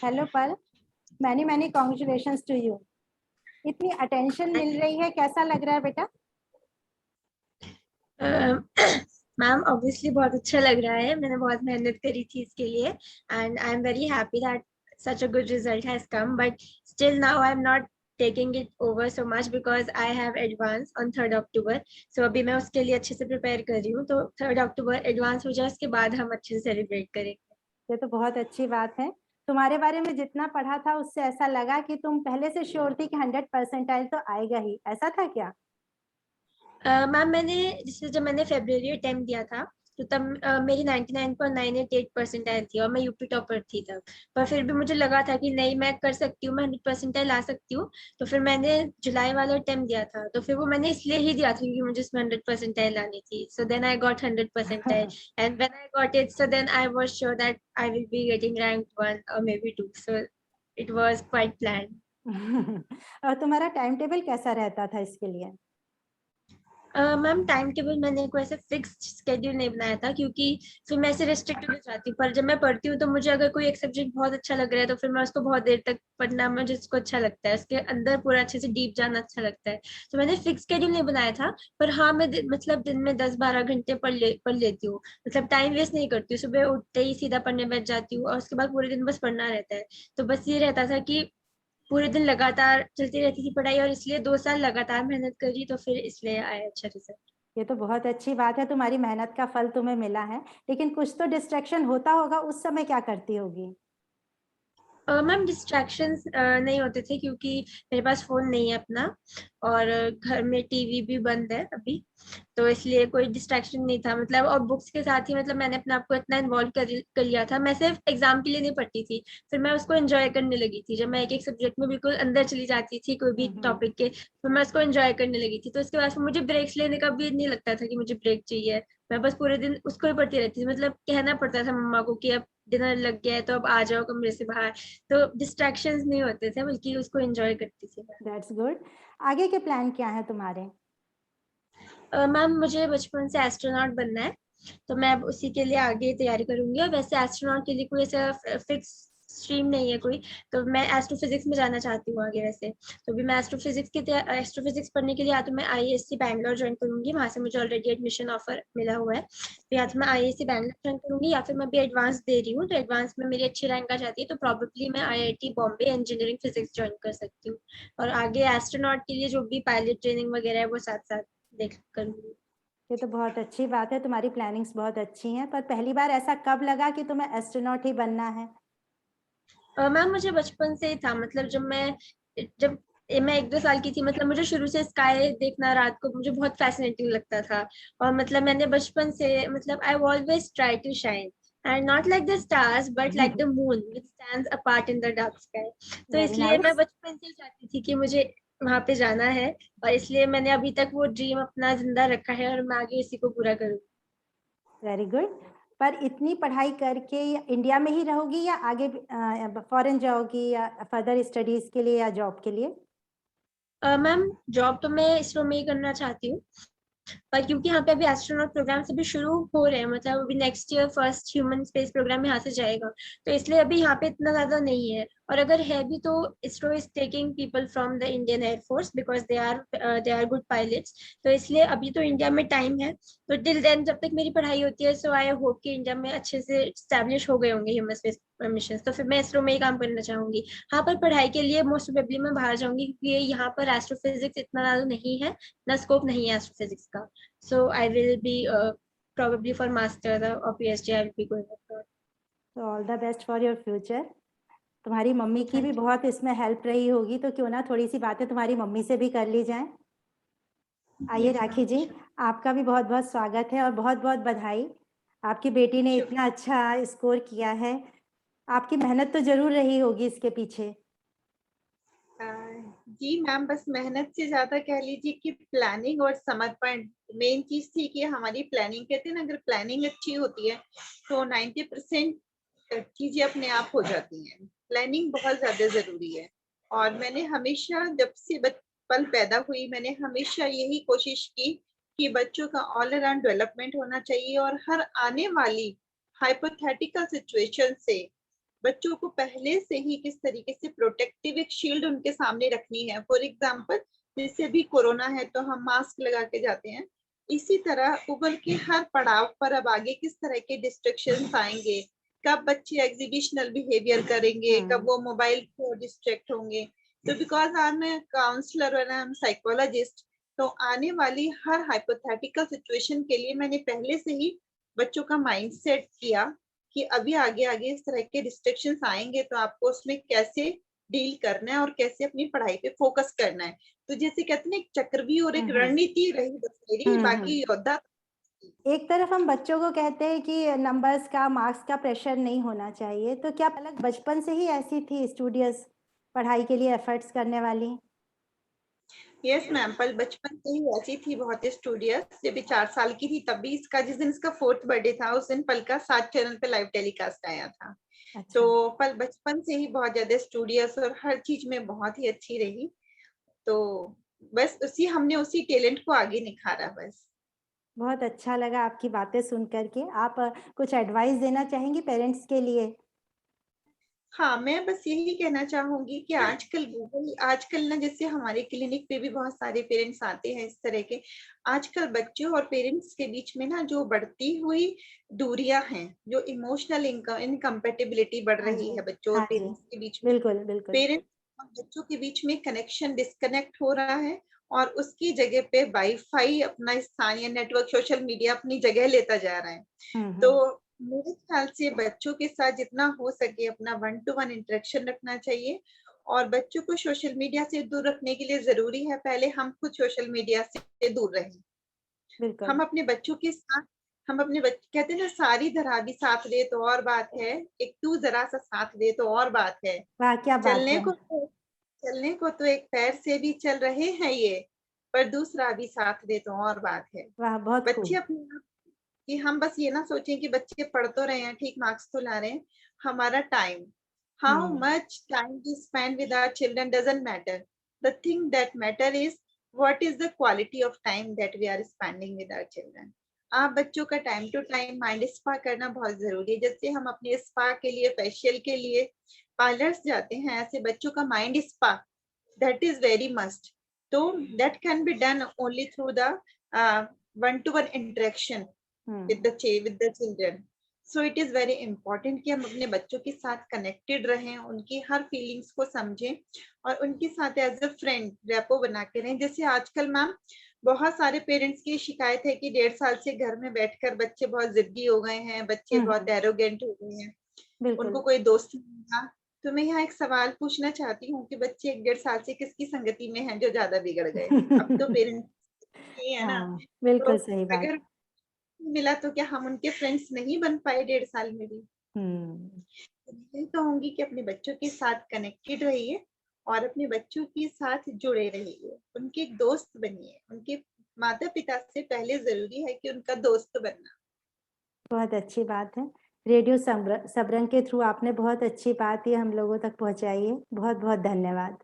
Hello pal, many many congratulations to you. इतनी attention मिल रही है, कैसा लग रहा है बेटा? मैम ऑब्वियसली बहुत अच्छा लग रहा है। मैंने बहुत मेहनत करी थी इसके लिए and I am very happy that such a good result has come, but still now I'm not taking it over so much because I have advance on 3rd October. So अभी मैं उसके लिए अच्छे से प्रिपेयर कर रही हूँ, तो 3rd October एडवांस हो जाए उसके बाद हम अच्छे से सेलिब्रेट करेंगे। ये तो बहुत अच्छी बात है। तुम्हारे बारे में जितना पढ़ा था उससे ऐसा लगा कि तुम पहले से श्योर थी कि 100% तो आएगा ही, ऐसा था क्या? मैम मैंने जैसे जब मैंने फेब्रुवरी अटेम्प्ट दिया था तो तब मेरी 99.988 थी और मैं यूपी टॉपर थी तब। पर फिर भी मुझे लगा था कि नहीं, मैं कर सकती हूँ, मैं 100% ला सकती हूँ। तो फिर मैंने जुलाई वाला अटेम्प्ट दिया था, तो फिर वो मैंने इसलिए ही दिया था क्योंकि मुझे इसमें 100% लानी थी। So then I got 100% and when I got it so then I was sure that I will be getting rank 1 और maybe 2। So it was quite planned. और तुम्हारा टाइम टेबल कैसा रहता था इसके लिए? मैम टाइम टेबल मैंने कोई ऐसे फिक्स स्केड्यूल नहीं बनाया था क्योंकि फिर मैं ऐसे रिस्ट्रिक्ट हो जाती हूँ। पर जब मैं पढ़ती हूँ तो मुझे अगर कोई एक सब्जेक्ट बहुत अच्छा लग रहा है तो फिर मैं उसको बहुत देर तक पढ़ना मुझे उसको अच्छा लगता है, उसके अंदर पूरा अच्छे से डीप जाना अच्छा लगता है। तो मैंने फिक्स स्केड्यूल नहीं बनाया था। पर हाँ, मैं मतलब दिन में 10-12 घंटे पढ़ लेती हूँ। मतलब टाइम वेस्ट नहीं करती हूँ, सुबह उठते ही सीधा पढ़ने बैठ जाती हूँ और उसके बाद पूरे दिन बस पढ़ना रहता है। तो बस ये रहता था कि पूरे दिन लगातार चलती रहती थी पढ़ाई और इसलिए 2 साल लगातार मेहनत करी तो फिर इसलिए आया अच्छा रिजल्ट। ये तो बहुत अच्छी बात है, तुम्हारी मेहनत का फल तुम्हें मिला है। लेकिन कुछ तो डिस्ट्रैक्शन होता होगा, उस समय क्या करती होगी? मैम डिस्ट्रैक्शंस नहीं होते थे क्योंकि मेरे पास फोन नहीं है अपना और घर में टीवी भी बंद है अभी। तो इसलिए कोई डिस्ट्रैक्शन नहीं था मतलब। और बुक्स के साथ ही मतलब मैंने अपने आप को इतना इन्वॉल्व कर लिया था, मैं सिर्फ एग्जाम के लिए नहीं पढ़ती थी। फिर मैं उसको एंजॉय करने लगी थी। जब मैं एक एक सब्जेक्ट में बिल्कुल अंदर चली जाती थी कोई भी हम्म। टॉपिक के, फिर मैं उसको एंजॉय करने लगी थी। तो उसके बाद फिर मुझे ब्रेक्स लेने का भी नहीं लगता था कि मुझे ब्रेक चाहिए। मैं बस पूरे दिन उसको ही पढ़ती रहती थी। मतलब कहना पड़ता था मम्मा को कि अब डिनर लग गया है तो अब आ जाओ कमरे से बाहर। तो डिस्ट्रैक्शंस नहीं होते थे बल्कि उसको एंजॉय करती थी मैं। That's good. आगे के प्लान क्या है तुम्हारे? मैम मुझे बचपन से एस्ट्रोनॉट बनना है, तो मैं अब उसी के लिए आगे तैयारी करूंगी। और वैसे एस्ट्रोनॉट के लिए कोई ऐसा फिक्स स्ट्रीम नहीं है कोई। तो मैं एस्ट्रोफिजिक्स में जाना चाहती हूँ आगे वैसे। तो भी मैं एस्ट्रोफिजिक्स पढ़ने के लिए या तो मैं आईएससी बैंगलोर ज्वाइन करूंगी, वहां से मुझे ऑलरेडी एडमिशन ऑफर मिला हुआ है। तो या तो मैं आईएससी बैंगलोर ज्वाइन करूंगी या फिर मैं भी एडवांस दे रही हूँ, तो एडवांस में मेरी अच्छी रैंक आ जाती है तो प्रॉबेबली मैं IIT Bombay engineering physics join कर सकती हूँ। और आगे एस्ट्रोनॉट के लिए जो भी पायलट ट्रेनिंग वगैरह है वो साथ साथ देख करूंगी। ये तो बहुत अच्छी बात है, तुम्हारी प्लानिंग्स बहुत अच्छी हैं। पर पहली बार ऐसा कब लगा कि तुम्हें एस्ट्रोनॉट ही बनना है? मैम मुझे बचपन से ही था मतलब जब मैं 1-2 साल की थी मतलब मुझे शुरू से स्काई देखना रात को मुझे बहुत फैसिनेटिंग लगता था। और मतलब मैंने बचपन से मतलब I always try to shine and not like the stars but like the moon which stands apart in the dark sky. तो वेरी इसलिए मैं नाइस। बचपन से ही चाहती थी कि मुझे वहां पे जाना है। और इसलिए मैंने अभी तक वो ड्रीम अपना जिंदा रखा है और मैं आगे इसी को पूरा करूँ। Very good. पर इतनी पढ़ाई करके इंडिया में ही रहोगी या आगे फॉरेन जाओगी, या फर्दर स्टडीज के लिए या जॉब के लिए? मैम जॉब तो मैं इसरो में ही करना चाहती हूँ। पर क्योंकि यहाँ पे अभी एस्ट्रोनॉट प्रोग्राम अभी शुरू हो रहे हैं मतलब अभी next year first human space program यहाँ से जाएगा। तो इसलिए अभी यहाँ पे इतना ज्यादा नहीं है। और अगर है भी तो ISRO is taking people from the Indian Air Force because they are good pilots. तो इसलिए अभी तो इंडिया में टाइम है। तो टिल देन जब तक मेरी पढ़ाई होती है सो आई होप कि इंडिया में अच्छे से स्टैब्लिश हो गए होंगे ह्यूमन स्पेस मिशन, तो फिर मैं इसरो में ही काम करना चाहूंगी। हाँ, पर पढ़ाई के लिए मोस्ट प्रोबेबली मैं बाहर जाऊंगी क्योंकि यहाँ पर एस्ट्रोफिजिक्स इतना ज्यादा नहीं है, ना स्कोप नहीं है एस्ट्रोफिजिक्स का। So I will be probably for master or PhD I will be going abroad. तो all the best for your future. तुम्हारी मम्मी की भी Thank you. बहुत इसमें हेल्प रही होगी, तो क्यों ना थोड़ी सी बातें तुम्हारी मम्मी से भी कर ली जाए। आइए Yes, राखी ma'am. जी, Sure. आपका भी बहुत बहुत स्वागत है और बहुत बहुत बधाई। आपकी बेटी ने Sure. इतना अच्छा स्कोर किया है। आपकी मेहनत तो जरूर रही होगी इसके पीछे। अ, जी मैम, बस मेहनत से ज्यादा कह लीजिए कि प्लानिंग और समर्पण मेन चीज थी। कि हमारी प्लानिंग, कहते हैं ना, अगर प्लानिंग अच्छी होती है तो 90% चीजें अपने आप हो जाती हैं। प्लानिंग बहुत ज्यादा जरूरी है। और मैंने हमेशा जब से पल पैदा हुई मैंने हमेशा यही कोशिश की कि बच्चों का ऑल अराउंड डेवलपमेंट होना चाहिए और हर आने वाली हाइपोथेटिकल सिचुएशन से बच्चों को पहले से ही किस तरीके से प्रोटेक्टिव एक शील्ड उनके सामने रखनी है। फॉर एग्जाम्पल, जैसे अभी कोरोना है तो हम मास्क लगा के जाते हैं, इसी तरह गूगल के हर पड़ाव पर अब आगे किस तरह के डिस्ट्रैक्शंस आएंगे, कब बच्चे एग्जीबिशनल बिहेवियर करेंगे, कब वो मोबाइल को डिस्ट्रैक्ट होंगे। तो बिकॉज आई एम काउंसलर और आई एम साइकोलॉजिस्ट, तो आने वाली हर हाइपोथेटिकल सिचुएशन के लिए मैंने पहले से ही बच्चों का माइंड सेट किया कि अभी आगे आगे इस तरह के डिस्ट्रैक्शंस आएंगे तो आपको उसमें कैसे डील करना है और कैसे अपनी पढ़ाई पे फोकस करना है। तो जैसे कहते हैं एक चक्रव्यूह और एक रणनीति रही बस मेरी, बाकी योद्धा। एक तरफ हम बच्चों को कहते हैं कि नंबर्स का, मार्क्स का प्रेशर नहीं होना चाहिए, तो क्या पलक बचपन से ही ऐसी थी, स्टूडियस, पढ़ाई के लिए एफर्ट्स करने वाली? यस मैम, पल बचपन से ही ऐसी थी, बहुत स्टूडियस। जब भी 4 साल की थी तब भी इसका, जिस दिन इसका 4th बर्थडे था उस दिन पल का 7 चैनल पे लाइव टेलीकास्ट आया था। अच्छा। तो पल बचपन से ही बहुत ज्यादा स्टूडियस और हर चीज में बहुत ही अच्छी रही। तो बस हमने उसी टैलेंट को आगे निखारा बस। बहुत अच्छा लगा आपकी बातें सुन करके। आप कुछ एडवाइस देना चाहेंगी पेरेंट्स के लिए? हाँ, मैं बस यही कहना चाहूंगी कि आजकल ना, जैसे हमारे क्लिनिक पे भी बहुत सारे पेरेंट्स आते हैं इस तरह के। आजकल बच्चों और पेरेंट्स के बीच में ना जो बढ़ती हुई दूरियां हैं, जो इमोशनल इनकम्पेटिबिलिटी बढ़ हाँ रही जी, है बच्चों और हाँ जी, पेरेंट्स के बीच में, बिल्कुल, बिल्कुल। पेरेंट्स और बच्चों के बीच में कनेक्शन डिस्कनेक्ट हो रहा है और उसकी जगह पे वाईफाई अपना स्थान या नेटवर्क, सोशल मीडिया अपनी जगह लेता जा रहा है। तो मेरे ख्याल से बच्चों के साथ जितना हो सके अपना 1-to-1 इंटरेक्शन रखना चाहिए। और बच्चों को सोशल मीडिया से दूर रखने के लिए जरूरी है पहले हम खुद सोशल मीडिया से दूर रहें। बिल्कुल। हम अपने बच्चों के साथ, कहते हैं ना, सारी धरा भी साथ दे तो और बात है, एक तू जरा सा साथ दे तो और बात है। वाह! क्या बात है। चलने को तो एक पैर से भी चल रहे हैं ये, पर दूसरा भी साथ दे तो और बात है। वाह! बहुत बच्चे खूब। अपने आप, कि हम बस ये ना सोचें कि बच्चे पढ़ तो रहे हैं, ठीक मार्क्स तो ला रहे हैं, हमारा time, how much time we spend with our children doesn't matter. The thing that matter is what is the quality of time that we are spending with our children. आप बच्चों का time to time mind spa करना बहुत जरूरी है। जैसे हम अपने स्पा के लिए, फेशियल के लिए पार्लर्स जाते हैं, ऐसे बच्चों का mind spa, that is very must. So that can be done only through the one-to-one interaction with the children. So it is very important कि हम अपने बच्चों के साथ कनेक्टेड रहें, उनकी हर फीलिंग्स को समझें और उनके साथ एज अ फ्रेंड रेपो बना के रहें। जैसे आजकल मैम बहुत सारे पेरेंट्स की शिकायत है कि 1.5 साल से घर में बैठकर बच्चे बहुत जिद्दी हो गए हैं, बच्चे बहुत एरोगेंट हो गए हैं, उनको कोई दोस्त नहीं मिला। तो मैं यहाँ एक सवाल पूछना चाहती हूँ कि बच्चे 1.5 साल से किसकी संगति में हैं जो ज्यादा बिगड़ गए? अब तो पेरेंट्स ही है ना। हाँ, तो बिल्कुल सही बात। अगर मिला तो क्या हम उनके फ्रेंड्स नहीं बन पाए 1.5 साल में भी? हुँ। तो मैं यही कहूंगी कि अपने बच्चों के साथ कनेक्टेड रहिए और अपने बच्चों के साथ जुड़े रहिए, उनके दोस्त बनिए। उनके माता पिता से पहले जरूरी है कि उनका दोस्त बनना। बहुत अच्छी बात है। रेडियो सबरंग के थ्रू आपने बहुत अच्छी बात ये हम लोगों तक पहुँचाई है। बहुत-बहुत धन्यवाद।